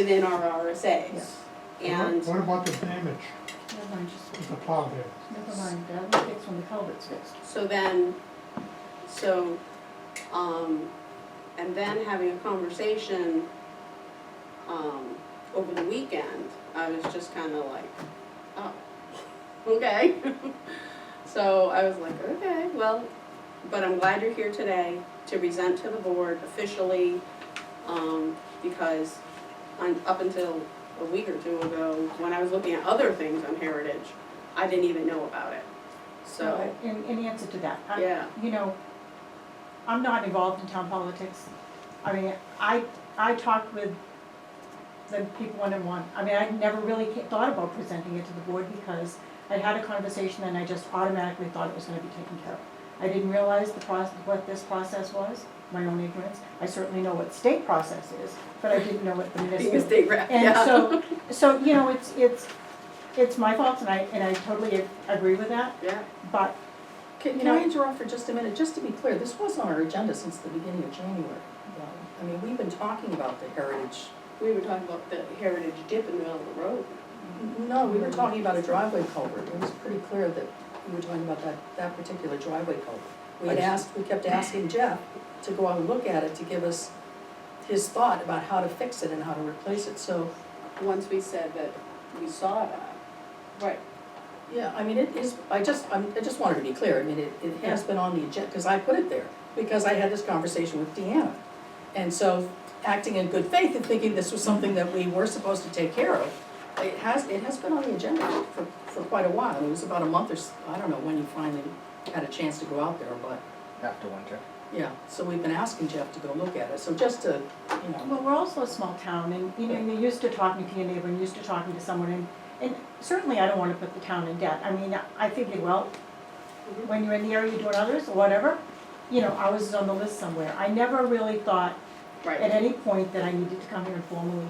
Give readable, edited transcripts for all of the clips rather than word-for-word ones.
within our RSA's. Yes. And What about the damage Never mind, just, with the plow there? never mind, that will fix when the culvert's fixed. so then, and then having a conversation, over the weekend, I was just kinda like, oh, okay. So I was like, okay, well, but I'm glad you're here today to present to the board officially, because up until a week or two ago, when I was looking at other things on Heritage, I didn't even know about it, so, In answer to that, yeah. you know, I'm not involved in town politics. I mean, I talked with the people one-on-one. I mean, I never really thought about presenting it to the board because I had a conversation and I just automatically thought it was gonna be taken care of. I didn't realize what this process was, my own ignorance. I certainly know what state process is, but I didn't know what the Being a municipal. state rep, And yeah. so, you know, it's my fault and I totally agree with that, Yeah, but Can I interrupt for just a minute? Just to be clear, this was on our agenda since the beginning of January. I mean, we've been talking about the heritage. we were talking about the Heritage dip in the middle of the road. No, we were talking about a driveway culvert. It was pretty clear that we were talking about that particular driveway culvert. We kept asking Jeff to go out and look at it to give us his thought about how to fix it and how to replace it, so. Once we said that we saw that. Right. Yeah, I mean, it is, I just wanted to be clear, I mean, it has been on the agenda, because I put it there, because I had this conversation with Deanna. And so, acting in good faith and thinking this was something that we were supposed to take care of, it has been on the agenda for quite a while. It was about a month or so, I don't know when you finally had a chance to go out there, but, After winter. yeah, so we've been asking Jeff to go look at it, so just to, you know. well, we're also a small town, and, you know, you're used to talking to your neighbor, and used to talking to someone, and certainly I don't wanna put the town in debt. I mean, I figured, well, when you're in the area doing others, or whatever, you know, ours is on the list somewhere. I never really thought at Right, any point that I needed to come here and formally,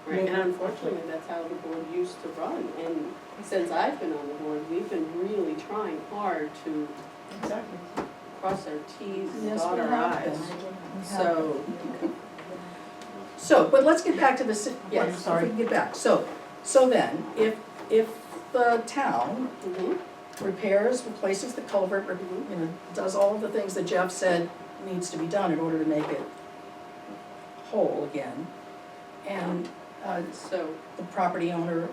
right, and unfortunately, that's how the board used to run, and since I've been on the board, we've been really trying hard to exactly. cross our Ts and Yes, dot we our have Is. been. So, But let's get back to the, yes, if sorry. we can get back. So then, if the town mhm, repairs, replaces the culvert, you know, does all of the things that Jeff said needs to be done in order to make it whole again, and so, the property owner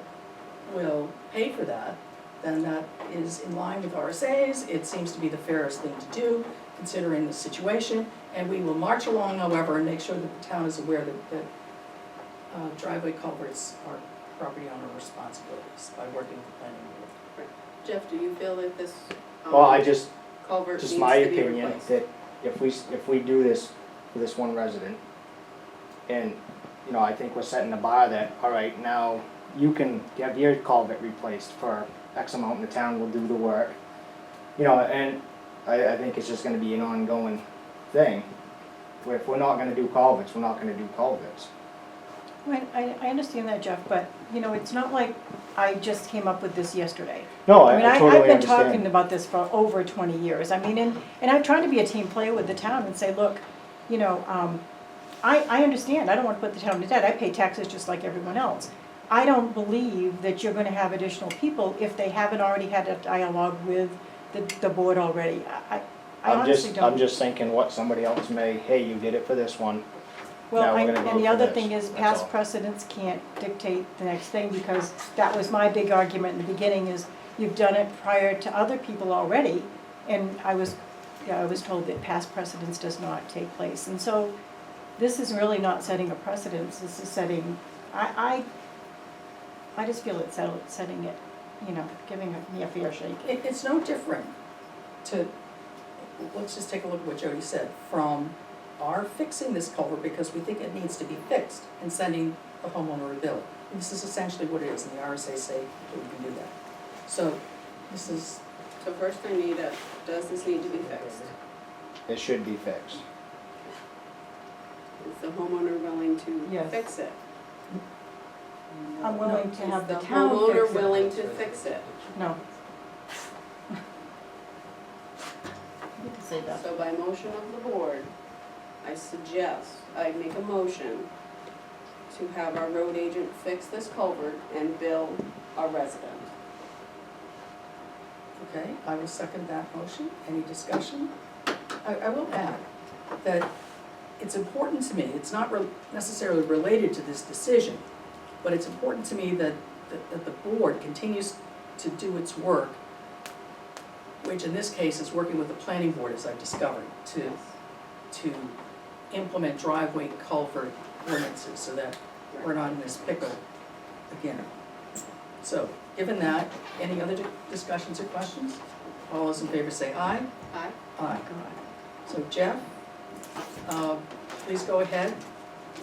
will pay for that, then that is in line with RSA's. It seems to be the fairest thing to do, considering the situation, and we will march along, however, and make sure that the town is aware that driveway culverts are property owner responsibilities by working with the planning board. Jeff, do you feel that this, Well, I just culvert needs to be my replaced? opinion, that if we do this for this one resident, and, you know, I think we're setting the bar that, all right, now you can have your culvert replaced for X amount and the town will do the work. You know, and I think it's just gonna be an ongoing thing. Where if we're not gonna do culverts, we're not gonna do culverts. Well, I understand that, Jeff, but, you know, it's not like I just came up with this yesterday. No, I mean, I totally I've been talking understand. about this for over 20 years. I mean, and I'm trying to be a team player with the town and say, look, you know, I understand, I don't want to put the town to debt, I pay taxes just like everyone else. I don't believe that you're gonna have additional people if they haven't already had a dialogue with the board already. I honestly don't. I'm just thinking what somebody else may, hey, you did it for this one. Well, Now we're gonna and the vote for other this. thing is That's past all. precedents can't dictate the next thing, because that was my big argument in the beginning, is you've done it prior to other people already, and I was told that past precedence does not take place. And so, this is really not setting a precedence, this is setting, I just feel it's setting it, you know, giving me a fair shake. It's no different to, let's just take a look at what Jody said, from our fixing this culvert because we think it needs to be fixed and sending the homeowner a bill. And this is essentially what it is, and the RSA say that we can do that. So this is, So first I need does this need to be fixed? It should be fixed. Is the homeowner willing to Yes. fix it? I'm willing to have the Is the town fix homeowner it. willing to fix it? No. You can say that. So by motion of the board, I make a motion to have our road agent fix this culvert and bill a resident. Okay, I will second that motion. Any discussion? I will add that it's important to me, it's not necessarily related to this decision, but it's important to me that the board continues to do its work, which in this case is working with the planning board, as I've discovered, to implement driveway culvert ordinances so that we're not in this pickle again. So, given that, any other discussions or questions? All those in favor say aye. Aye. Aye. So Jeff, please go ahead,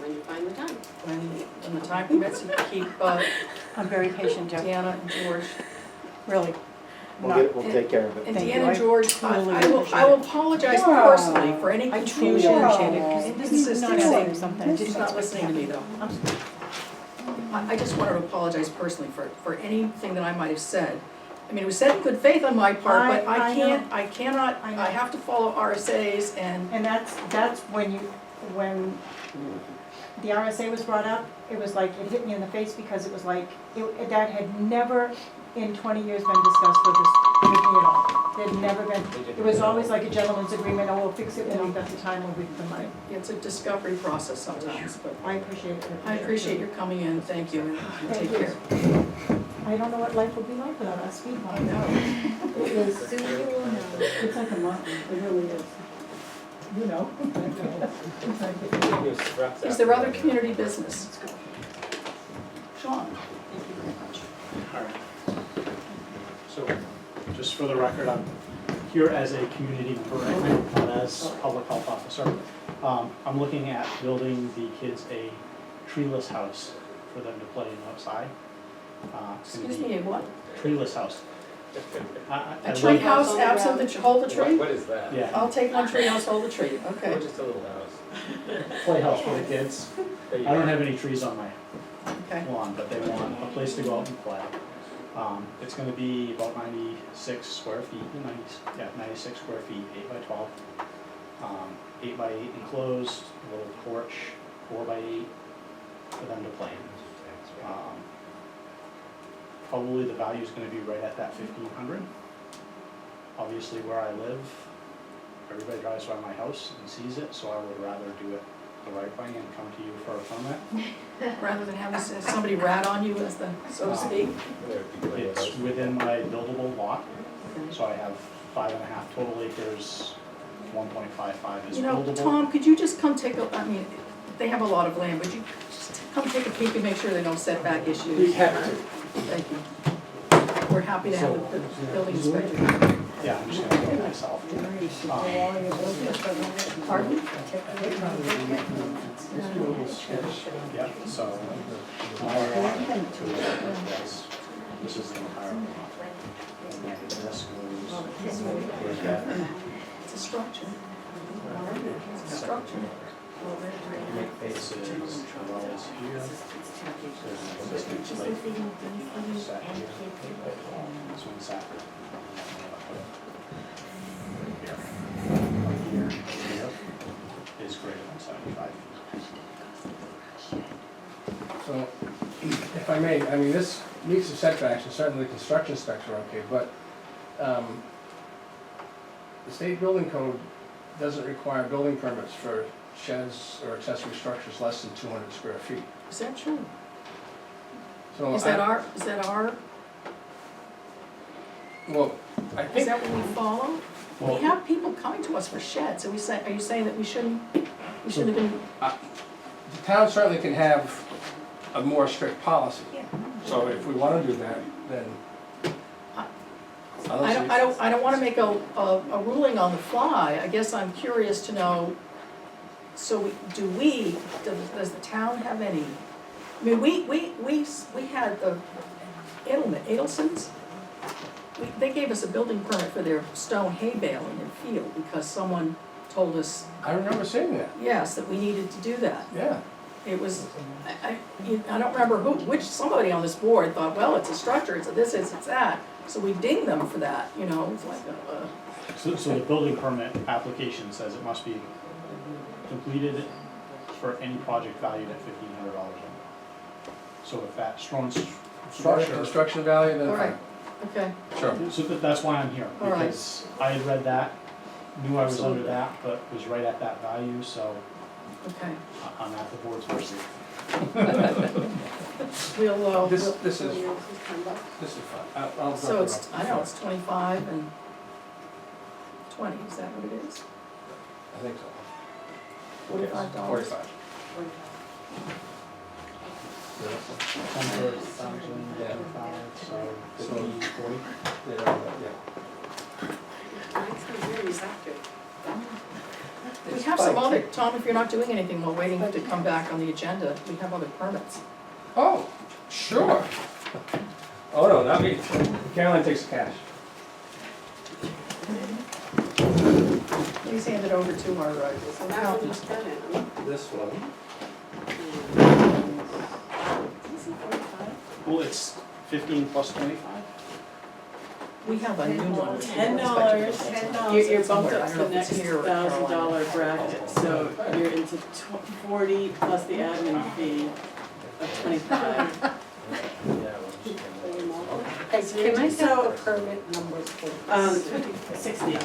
When you find the time. when the time permits, you keep I'm very patient, Jeff, Deanna and George. really. We'll take care of it. And Thank you. Deanna and George, Truly I will appreciate it. apologize personally for any I truly confusion. appreciate it, because this is not Inconsistency. saying something. She's not listening to me though. I just wanted to apologize personally for anything that I might have said. I mean, it was said in good faith on my part, but I I cannot, I know. I have to follow RSAs and, And that's when the RSA was brought up, it was like, it hit me in the face because it was like, that had never in 20 years been discussed with me at all. There had never been, it was always like a gentleman's agreement, oh, we'll fix it when we've got the time, when we've got the money. it's a discovery process sometimes, but I appreciate it. I appreciate your coming in, thank you, and take Thank you. care. I don't know what life would be like without our speed I bump. know. It is, it's like a mountain, it really is. You know. Is there other community business? Sean? All right. So, just for the record, I'm here as a community member, not as public health officer. I'm looking at building the kids a treeless house for them to play in outside. It's gonna Excuse be me, a what? treeless house. A tree house absent the, hold the tree? What is that? Yeah, I'll take one tree house, hold the tree, Or okay. just a little house? playhouse for the kids. There you I don't go. have any trees on my Okay. lawn, but they want a place to go out and play. It's gonna be about 96 square feet, 96 square feet, 8 by 12. 8 by 8 enclosed, a little porch, 4 by 8 for them to play in. Probably the value's gonna be right at that 1,500. Obviously where I live, everybody drives by my house and sees it, so I would rather do it the right way and come to you for a permit. Rather than having somebody rat on you, as the, so to speak. It's within my buildable lot, so I have 5.5 total acres, 1.55 is You know, buildable. Tom, could you just come take a, I mean, they have a lot of land, would you just come take a peek and make sure there are no setback issues? Thank you. We're happy to have the building inspector. Yeah, I'm just gonna do it myself. Pardon? Yeah, so, this is the entire lot. And then this goes, where's that? It's a structure. It's a structure. This is, the well is here. There's this lake sat here. This one sat here. Here is greater than 75 feet. So, if I may, I mean, this meets the setbacks, and certainly the construction specs are okay, but the state building code doesn't require building permits for sheds or accessory structures less than 200 square feet. Is that true? So Is that our, well, I is think, that what we follow? Well- We have people coming to us for sheds, are you saying that we shouldn't have been? the town certainly can have a more strict policy. Yeah. So if we want to do that, then. I don't wanna make a ruling on the fly, I guess I'm curious to know, so does the town have any? I mean, we had the Adelsons, they gave us a building permit for their stone hay bale in their field because someone told us, I remember seeing that, yes, that we needed to do that. yeah. It was, I don't remember which, somebody on this board thought, well, it's a structure, it's a this, it's that. So we dinged them for that, you know, it's like So the building permit application says it must be completed for any project valued at $1,500 or more. So if that strong Strong structure, construction value, then All right. fine. Okay, Sure. so that's why I'm here, All right. because I had read that, knew I was under Absolutely. that, but was right at that value, so okay. I'm at the board's mercy. We'll, This we'll, is, This is $10. this is fine. I'll so drop it it's, off. I know, it's 25 and 20, is that what it is? I think so. $45? Yes, 45. Yeah. So 50, 40. Yeah. Next time here, he's active. We have some other, Tom, if you're not doing anything, we're waiting to come back on the agenda, we have other permits. Oh, sure. Oh, no, not me. Caroline takes the cash. Please hand it over to our, So that one accountant. just got in. This one. Is it 45? Well, it's 15 plus 25? We have a new one. $10. You're bumped up to the next $1,000 bracket, so you're into 40 plus the admin fee of 25. Hey, can I So- have the permit numbers, please? 60.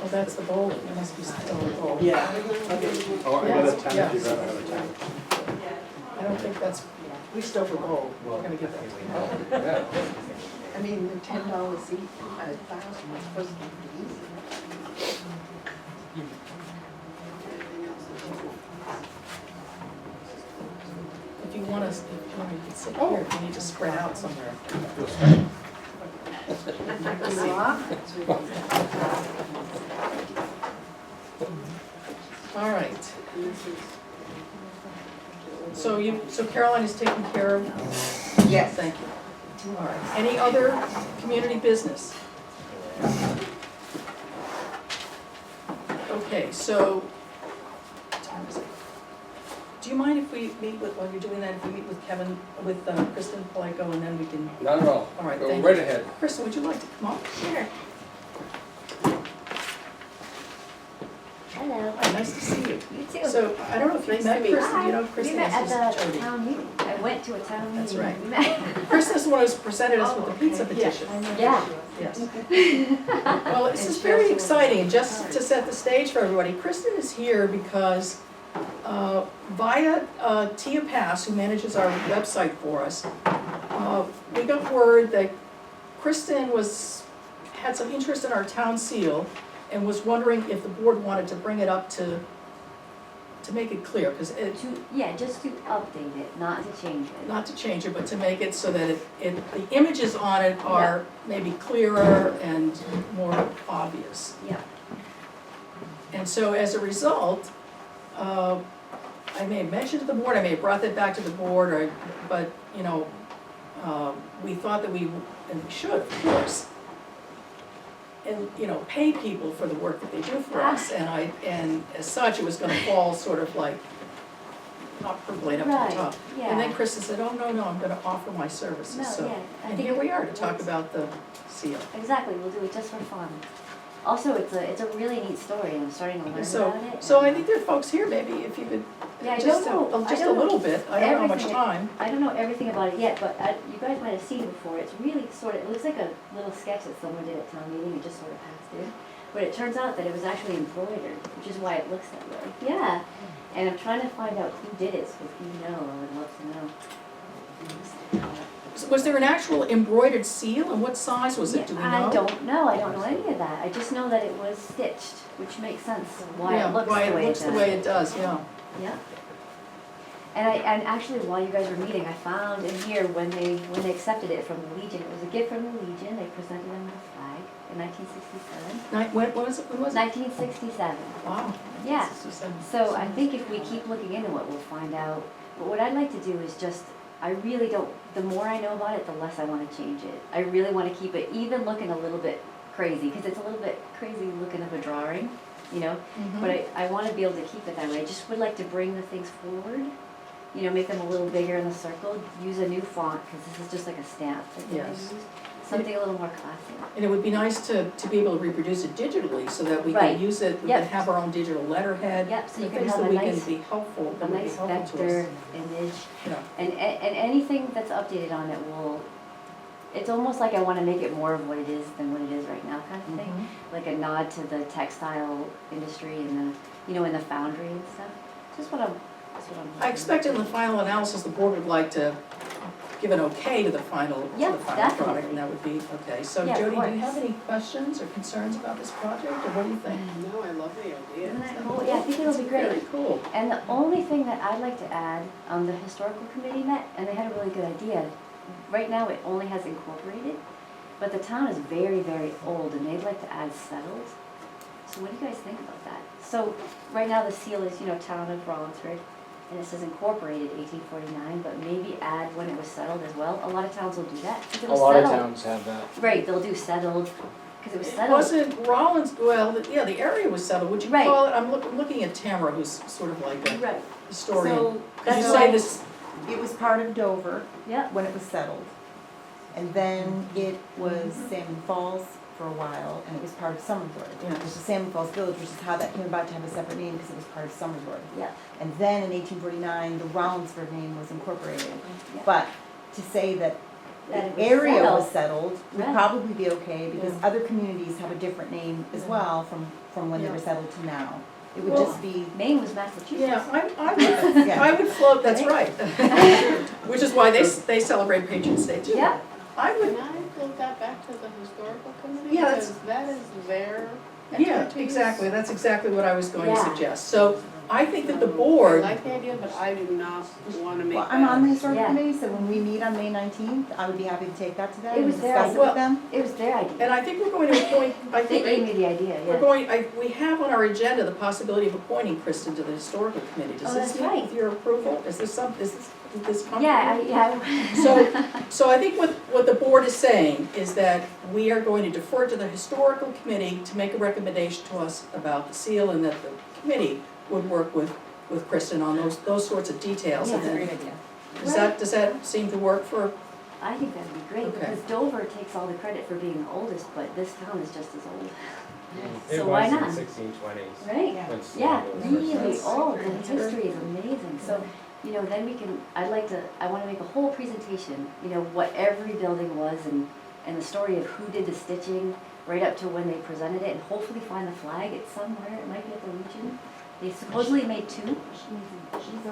Oh, that's the bold, it must be still the bold. Yeah. Oh, I got a 10, Yes. you got another 10. I don't think that's, we still for gold, we're gonna get that. Yeah. I mean, the $10 each, 1,000 was supposed to be easy. If you want us, if you want, you can sit here, if you need to spread out somewhere. All right, so Caroline is taking care of? Yes. Thank you. All right, any other community business? Okay, so, what time is it? Do you mind if we meet with, while you're doing that, if we meet with Kevin, with Kristen Palaco, and then we can, Not at all. all right, Go thank right you. ahead. Kristen, would you like to come up? Sure. Hello. Hi, nice to see you. You too. So, I don't know if you've met Kristen, you know Kristen We met is at the Jody. town meeting. I went to a town meeting. That's right. We met. Kristen is the one who's presented us with the pizza petition. Yeah. Yes. Well, this is very exciting, just to set the stage for everybody. Kristen is here because via Tia Pass, who manages our website for us, we got word that Kristen had some interest in our town seal and was wondering if the board wanted to bring it up to make it clear, because Just to update it, not to change it. not to change it, but to make it so that the images on it are maybe clearer and more obvious. Yeah. And so as a result, I may have mentioned to the board, I may have brought that back to the board, but, you know, we thought that and we should, of course, and, you know, pay people for the work that they do for us, and as such, it was gonna fall sort of like, not percolate up to Right, the top. yeah. And then Kristen said, oh, no, I'm gonna offer my No, services, so, yeah. I and think here we are to it talk works. about the seal. Exactly, we'll do it just for fun. Also, it's a really neat story, and I'm starting to learn So, about it. so I think there are folks here, maybe, if you could, Yeah, I just don't know. just a little bit, I don't know how much everything. time. I don't know everything about it yet, but you guys might have seen it before. It's really it looks like a little sketch that someone did at town meeting. It just sort of passed through. But it turns out that it was actually embroidered, which is why it looks that way. Yeah. And I'm trying to find out who did it, so if you know, I would love to know. Was there an actual embroidered seal, and what size was it, do we know? I don't know. I don't know any of that. I just know that it was stitched, which makes sense why Yeah, it looks why the it way looks it the does. way it does, yeah. Yeah. And actually, while you guys were meeting, I found in here when they accepted it from the Legion, it was a gift from the Legion. They presented them with a flag in 1967. When was it, 1967. Wow. Yeah. 67. So I think if we keep looking into it, we'll find out. But what I'd like to do is just, I really don't, the more I know about it, the less I want to change it. I really want to keep it even looking a little bit crazy, because it's a little bit crazy looking of a drawing, you know? Mhm. But I want to be able to keep it that way. I just would like to bring the things forward, you know, make them a little bigger in the circle, use a new font, because this is just like a stamp that they Yes. used. something a little more classy. And it would be nice to be able to reproduce it digitally so that we Right. can use it, we Yep. can have our own digital letterhead. Yep, so you the can things have that a we nice, can be helpful, a that would be nice helpful to us. vector image. Yeah. And anything that's updated on it will, it's almost like I wanna make it more of what it is than what it is right now kind of thing. Mhm. Like a nod to the textile industry and the, you know, in the foundry and stuff. Just what I'm, that's what I'm. I expect in the final analysis, the board would like to give an okay to the final, Yeah, product, definitely. and that would be, okay. So Yeah, of Jody, do you course. have any questions or concerns about this project, or what do you think? No, I love the idea. Isn't that cool? Yeah, I think it'll be great. Very cool. And the only thing that I'd like to add, the historical committee met, and they had a really good idea. Right now, it only has incorporated, but the town is very, very old, and they'd like to add settled. So what do you guys think about that? So, right now, the seal is, you know, town of Rollinsford, and it says incorporated 1849, but maybe add when it was settled as well. A lot of towns will do that. 'Cause it A was lot of settled. towns have that. Right, they'll do settled, because it was It settled. wasn't Rollins, well, yeah, the area was settled, would you Right. call it, I'm looking at Tamara, who's sort of like a Right, historian. So, Could you that's say why- this, it was part of Dover yeah, when it was settled. And then it was Salmon Falls for a while, and it was part of Summersworth. Yes. It was the Salmon Falls Village, which is how that came about to have a separate name, because it was part of Summersworth. yeah. And then in 1849, the Rollinsford name was incorporated. Yeah. But to say that That it the was area settled. was settled would Right. probably be okay, because Yeah. other communities have a different name as well from when they were Yeah. settled to now. It would Well- just be, Maine was Massachusetts. yeah, I yeah. would float, that's right. Which is why they celebrate Patriot Day too. Yeah. I would, Can I float that back to the historical committee? Yeah, that's- Because that is their yeah, expertise. exactly, that's exactly what I was going to Yeah. suggest. So I think that the I board, like the idea, but I do not wanna make well, that. I'm on the historical Yeah. committee, so when we meet on May 19th, I would be happy to take that to them It and was their discuss it idea. with them. It was their idea. and I think we're going to appoint, I They think, gave me the idea, we're yeah. going, we have on our agenda the possibility of appointing Kristen to the historical committee. Does Oh, this that's meet right. with your approval? Is this comfortable? Yeah, So I think what the board is saying is that we are going to defer to the historical committee to make a recommendation to us about the seal, and that the committee would work with Kristen on those sorts of details. And Yeah. then- idea. does that seem to work for, I think that'd be great, Okay. because Dover takes all the credit for being the oldest, but this town is just as old. It So why was not? in 1620s. Right? Yeah. when Yeah, Seattle was really first settled. old, and the history is amazing, so, you know, then we can, I wanna make a whole presentation, you know, what every building was, and the story of who did the stitching, right up to when they presented it, and hopefully find the flag, it's somewhere, it might be at the Legion. They supposedly made 2.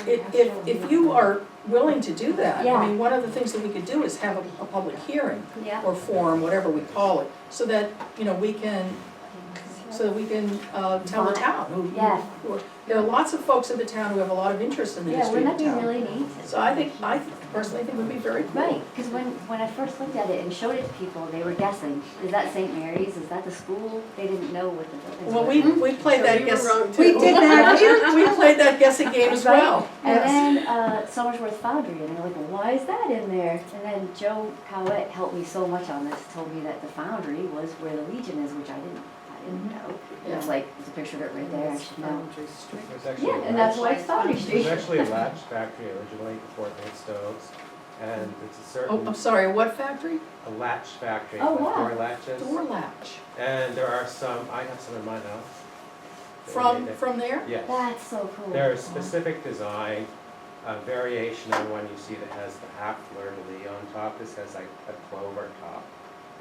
if you are willing to do that, Yeah. I mean, one of the things that we could do is have a public hearing Yeah. or forum, whatever we call it, so that, you know, we can tell the town Yeah. there are lots of folks in the town who have a lot of interest in the Yeah, history wouldn't of that the be town. really neat? So I personally think it would be very cool. Right, because when I first looked at it and showed it to people, they were guessing, is that St. Mary's, is that the school? They didn't know what the buildings Well, were. we played that guess. We did that. We played that guessing game as Right? well. And Yes. then Somersworth Foundry, and they're like, well, why is that in there? And then Joe Cowett helped me so much on this, told me that the foundry was where the Legion is, which I didn't know. It was like, there's a picture of it right there, I should know. There's actually Yeah, a and that's latch- why it's Foundry There's Street. actually a latch factory originally before it made stoves, and it's a Oh, certain, I'm sorry, what factory? a latch factory Oh, with wow. door latches. Door latch. And there are some, I have some in my house. From there? Yes. That's so cool. There's specific design, variation on one you see that has the half fleur-de-lis on top. This has like a clover top.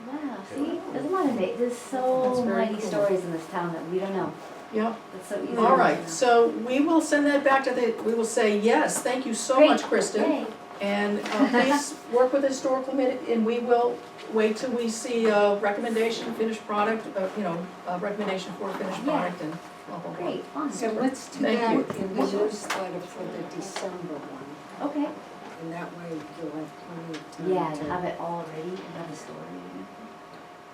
Wow, see, there's a lot of, there's That's so very many cool. stories in this town that we don't know. Yep. It's so easy. to All miss right, out. so we will send that back to we will say, yes, thank you so Great. much, Kristen. Yay. And please work with the historical committee, and we will wait till we see a recommendation, finished product, a recommendation for a finished Yeah. product, and blah, blah, blah. Great, fun. So let's do Thank that you. in the newsletter for the December one, Okay. and that way you'll have plenty of time Yeah, to. to have it all ready and have the story.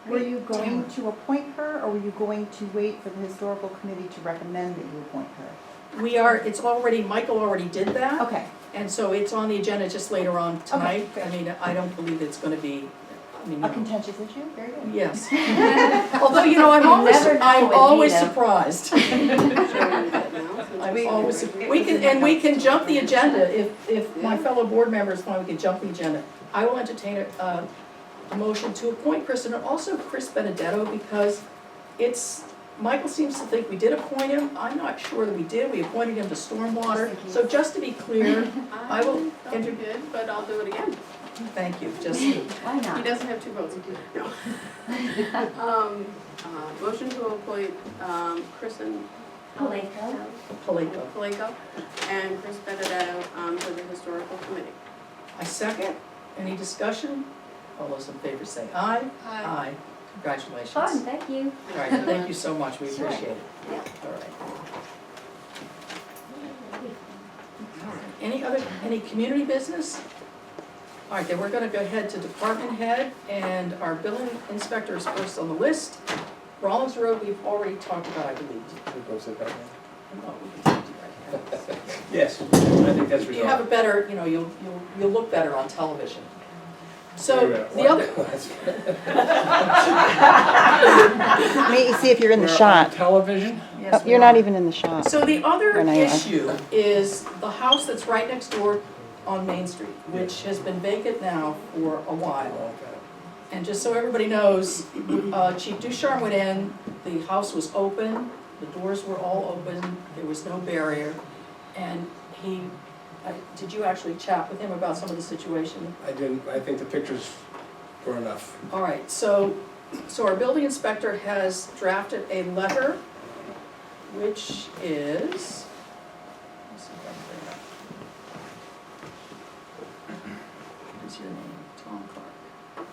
Were you going to appoint her, or were you going to wait for the historical committee to recommend that you appoint her? Michael already did that, Okay, and so it's on the agenda just later on tonight. great. I mean, I don't believe it's gonna be, a contentious issue, very good. yes. Although, I'm You always, never know I'm with always Nita. surprised. Should we do that now, since I'm it's always, already- we can jump the agenda, if my fellow board members find we can jump the agenda. I will entertain a motion to appoint Kristen and also Chris Benedetto because Michael seems to think we did appoint him. I'm not sure that we did. We appointed him to stormwater. So just to be clear, I will thought you did, but I'll do it again. thank you, just, Why He not? doesn't have 2 votes. No. Motion to appoint, Kristen Paleko. Paleko. and Chris Benedetto, to the historical committee. I second. Any discussion? All those in favor say aye. Aye. Congratulations. Fun, thank you. All right, thank you so much. We Sure. appreciate it. Yeah. All right. Any community business? All right, then we're gonna go ahead to department head, and our billing inspector is first on the list. Rollins Road, we've already talked about, I believe. Go sit back. Oh, we can do right now. Yes, I think that's You have a better, you'll look better on television. So, Wait a minute, the other, May you see if you're in the We're on shot. television? yes, we You're are. not even in the shot. So the other Or no, you are. issue is the house that's right next door on Main Street, which has been vacant now for a while. And just so everybody knows, Chief Ducharme went in, the house was open, the doors were all open, there was no barrier. And did you actually chat with him about some of the situation? I didn't, I think the pictures were enough. All right, so our building inspector has drafted a letter, which is, let's see if I can bring it up. What's your name? Tom Clark.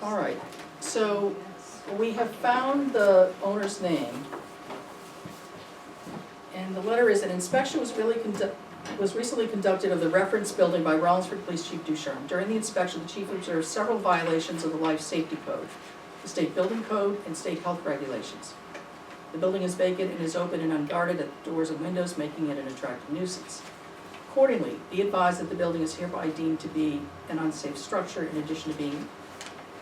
All right, so we have found the owner's name. And the letter is, an inspection was recently conducted of the reference building by Rollinsford Police Chief Ducharme. During the inspection, the chief observed several violations of the life safety code, the state building code, and state health regulations. The building is vacant and is open and unguarded at the doors and windows, making it an attractive nuisance. Accordingly, be advised that the building is hereby deemed to be an unsafe structure in addition to being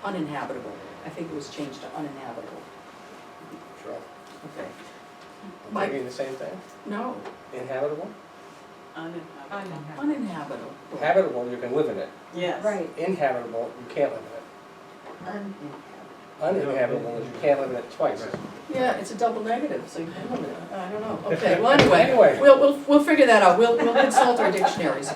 uninhabitable. I think it was changed to uninhabitable. Sure. Okay. Am I mean the same thing? No, Inhabitable? Uninhabitable. uninhabitable. Habitable, you can live in it. Yes. Right. Inhabitable, you can't live in it. Uninhabitable is you can't live in it twice. Yeah, it's a double negative, so you can live in it. I don't know. Okay, well, anyway, Anyway. we'll figure that out. We'll consult our dixtionaries.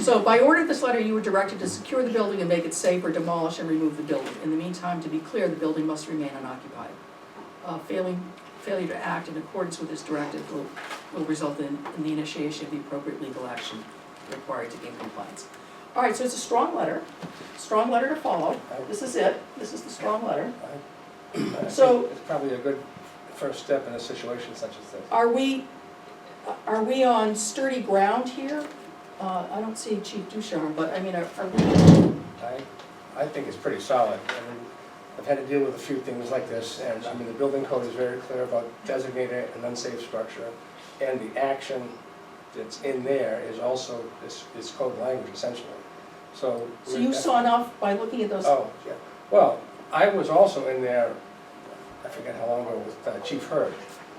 So by order of this letter, you were directed to secure the building and make it safe or demolish and remove the building. In the meantime, to be clear, the building must remain unoccupied. Failure to act in accordance with this directive will result in the initiation of the appropriate legal action required to gain compliance. All right, so it's a strong letter to follow. This is it. This is the strong letter. I So- think it's probably a good first step in a situation such as this. Are we on sturdy ground here? I don't see Chief Ducharme, but I mean, are we? I think it's pretty solid. I mean, I've had to deal with a few things like this, and I mean, the building code is very clear about designating an unsafe structure, and the action that's in there is also, is code language essentially. So. So you saw enough by looking at those? Oh, yeah. Well, I was also in there, I forget how long ago, with Chief Hurd.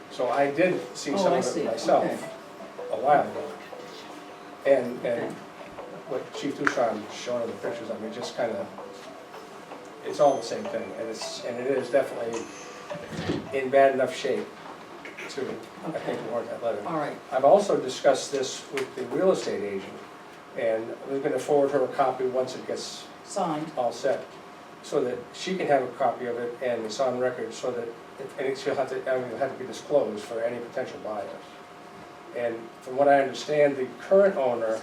So I did see Oh, some I of see. it myself Okay. a while ago. And Okay. what Chief Ducharme showed in the pictures, I mean, just kind of, it's all the same thing. And it is definitely in bad enough shape to, I think, warrant that letter. All right, I've also discussed this with the real estate agent, and I'm going to forward her a copy once it gets signed. all set, so that she can have a copy of it and it's on record, so that, it'll have to be disclosed for any potential buyers. And from what I understand, the current owner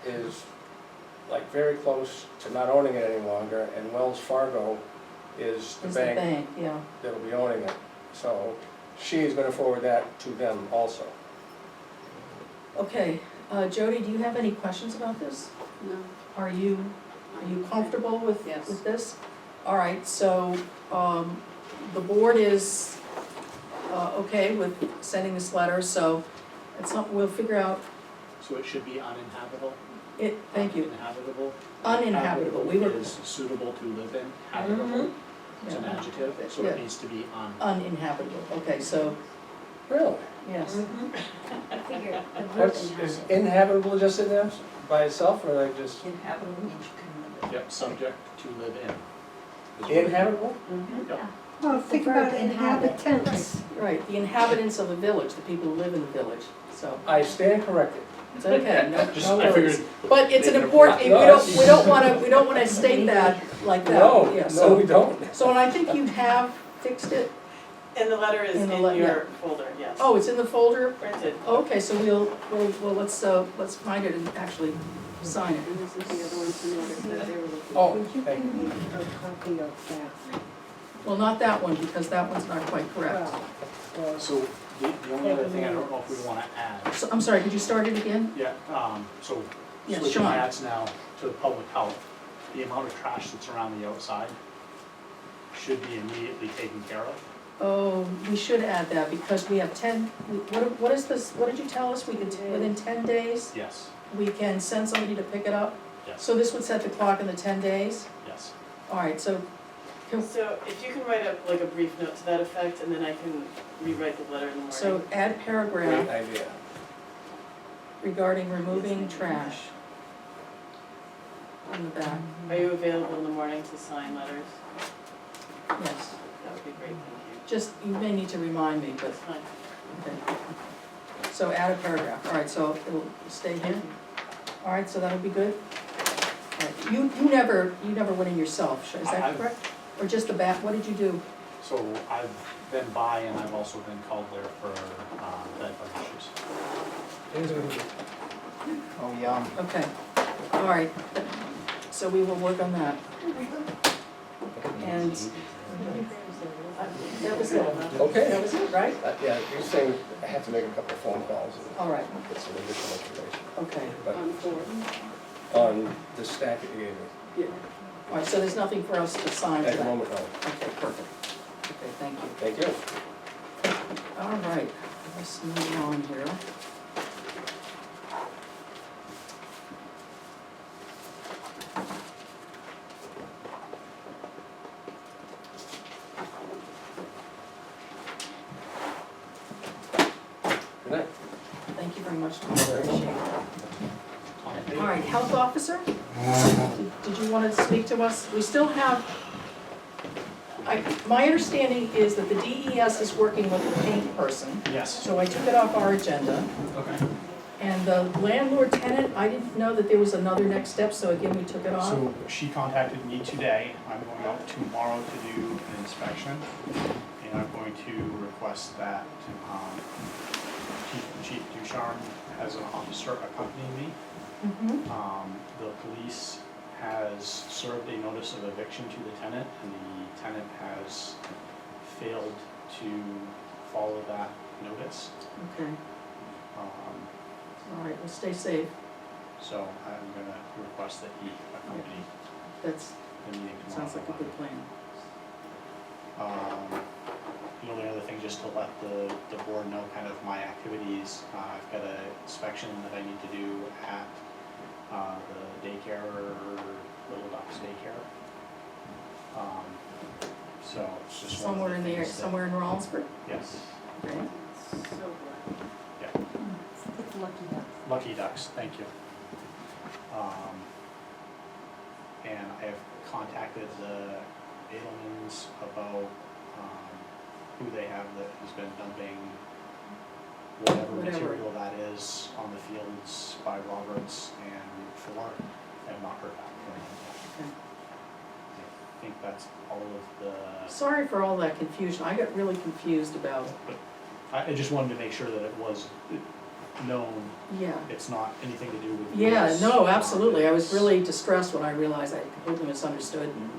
is like very close to not owning it any longer, and Wells Fargo is the Is the bank bank, yeah. that'll be owning it. So she is going to forward that to them also. Okay, Jody, do you have any questions about this? No. Are you comfortable with Yes. with this? All right, so the board is okay with sending this letter, so It's something we'll figure out. So it should be uninhabitable? Thank you, Uninhabitable? uninhabitable, we were, Is suitable to live in, habitable, it's an yeah, adjective, so Yeah. it needs to be uninhabitable, okay, so, Really? yes. I figure the word That's, is inhabitable. inhabitable just in there by itself, or like just Inhabitable means you can live. Yep, subject to live in. is what- inhabitable? Yep. Well, think The verb about to inhabit. inhabitants. Right, the inhabitants of a village, the people who live in the village, so, I stand corrected. it's okay, Just, no I worries. figured, But it's an Maybe important, we no, don't wanna state that like that, No, yeah, no, so. we don't. So, and I think you have fixed it, And the letter is In in the your folder, yes. oh, it's in the folder? Printed. Okay, so let's find it and actually sign it. And this is the other one to notice that they were looking. Oh, Would you thank give you. me a copy of that? Well, not that one, because that one's not quite correct. Well, so the only other thing I don't know if we wanna add, So, I'm sorry, could you start it again? yeah, so Yes, switching Sean. hats now to public health, the amount of trash that's around the outside should be immediately taken care of. Oh, we should add that, because we have what is this, what did you tell us, we could, within 10 days, Yes, we can send somebody to pick it up? yes, So this would set the clock in the 10 days? yes. All right, so, So if you can write up like a brief note to that effect, and then I can rewrite the letter in the morning. so add Great paragraph idea. regarding removing trash on the back, Are you available in the morning to sign letters? yes. That would be great, thank you. Just, you may need to remind me, but, That's fine. okay. So add a paragraph, all right, so it'll stay here? All right, so that'll be good? All right, you never went in yourself, is that I've- correct? Or just the back, what did you do? So I've been by and I've also been called there for bed bug issues. Oh, yum. Okay, all right, so we will work on that. And that was it, Okay. that was it, right? Yeah, you're saying I have to make a couple of phone calls All right, and get some additional information. okay, But On four. on the stack that you gave me, yeah. All right, so there's nothing for us to sign at to the that? moment, no. Okay, perfect. Okay, thank you. Thank you. All right, let's move on here. Good night. Thank you very much, Tom, appreciate it. All right, health officer? Did you want to speak to us? We still have, my understanding is that the DES is working with the paint person, Yes. so I took it off our agenda. Okay. And the landlord tenant, I didn't know that there was another next step, so again, we took it off. So she contacted me today. I'm going out tomorrow to do an inspection. And I'm going to request that Chief Ducharme has an officer accompany me. Mhm. The police has served a notice of eviction to the tenant, and the tenant has failed to follow that notice. Okay, all right, well, stay safe. So I'm gonna request that he accompany That's, the meeting tomorrow. sounds like a good plan. The only other thing, just to let the board know kind of my activities, I've got an inspection that I need to do at the daycare, Little Ducks daycare. So it's just one of Somewhere in the, things that- somewhere in Rollinsford? Yes, Okay. So glad. It's lucky duck. Lucky Ducks, thank you. And I have contacted the Adelmans about who they have that has been dumping whatever Whatever. material that is on the fields by Roberts and Fuller. I have not heard back from them. Okay. I think that's all of the, Sorry for all that confusion, I got really confused about, I just wanted to make sure that it was known, yeah. it's not anything to do with. Yeah, this. no, absolutely, I was really distressed when I realized I completely misunderstood and,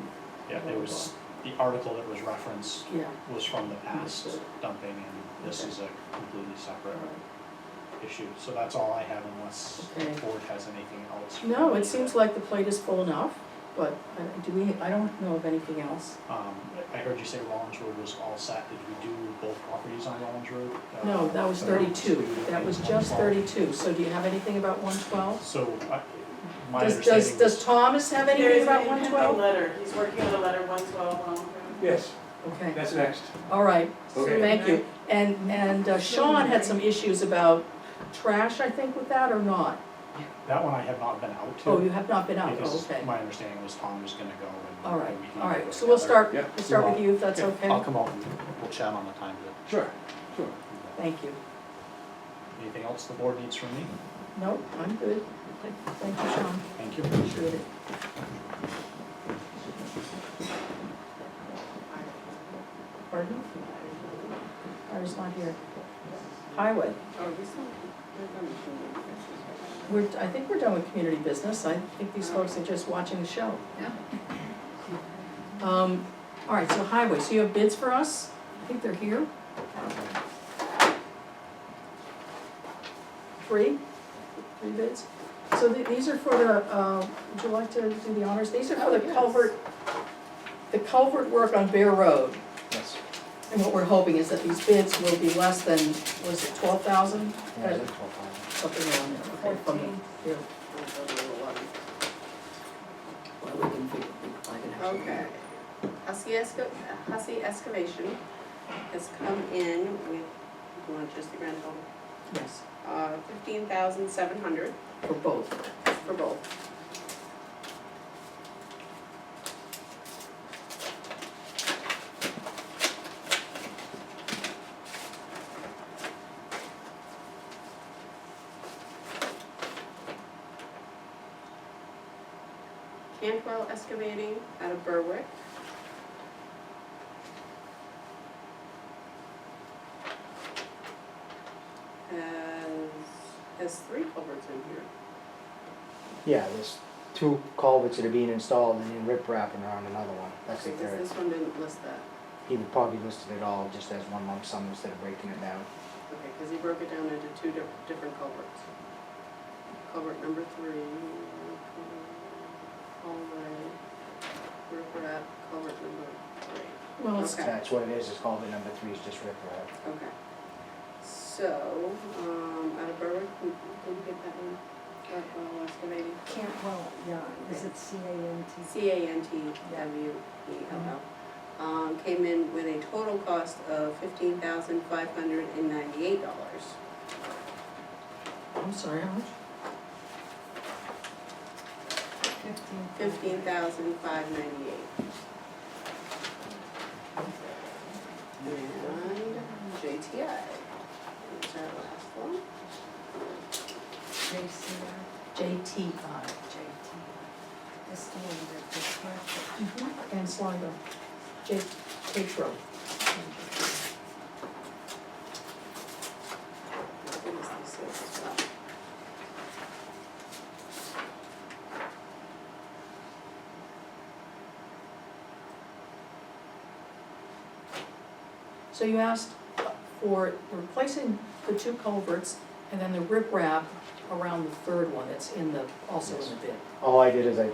Yeah, there was, the article that was referenced yeah. was from the past Understood. dumping, and this Okay. is a completely All separate right. issue. So that's all I have unless the Okay. board has anything else. No, it seems like the plate is full enough. but I don't know of anything else. I heard you say Rollins Road was all set. Did we do both properties on Rollins Road? No, that was 32, that was just 32, so do you have anything about 112? So, my understanding Does was, Thomas have anything There's about an 112? letter, he's working on a letter, 112 Rollinsford. Yes, Okay, that's next. all right, Okay. thank you. And Sean had some issues about trash, I think, with that, or not? that one I have not been out to. Oh, you have not been out, Because okay. my understanding was Tom was gonna go and. All right, and we can all go right, so we'll together. start with you, if that's Yeah, okay? I'll come out and we'll chat on the time to Sure, sure. do that. Thank you. Anything else the board needs from me? Nope, I'm good. Thank you, Sean. Thank you. Appreciate it. Pardon? Harry's not here. Highway. Oh, this one, I think we're done with community business. I think these folks are just watching the show. Yeah. All right, so highway, so you have bids for us? I think they're here. Three bids? So these are for the, would you like to do the honors? These are for the Oh, yes. culvert work on Bear Road. Yes. And what we're hoping is that these bids will be less than, was it 12,000? Yeah, it's like 12,000. Something around there, okay, from 14. here. Well, we can figure, I can actually. Okay. Hussey Excavation has come in with, you want just the grand total? Yes, 15,700 for both. for both. Cantwell Excavating out of Berwick. Has 3 culverts in here. Yeah, there's 2 culverts that are being installed and then rip wrapping around another one. That's the Because third. this one didn't list that. He would probably listed it all just as one lump sum instead of breaking it down. Okay, because he broke it down into 2 different culverts. Culvert number 3, hallway, rip wrap, culvert number 3. Well, it's, Okay. That's what it is, it's culvert number 3 is just rip wrap. Okay. So, out of Berwick, can you get that one? Excavating. Cantwell, yeah, is it C-A-N-T? Cantwell. Came in with a total cost of $15,598. I'm sorry, how much? $15,598. And JTI, is our last one. J-C-I, JTI. J-T. This the one that just corrected. And Sligo. Tatro. Goodness, these things as well. So you asked for replacing the 2 culverts and then the riprap around the third one that's also in the bid. All I did is I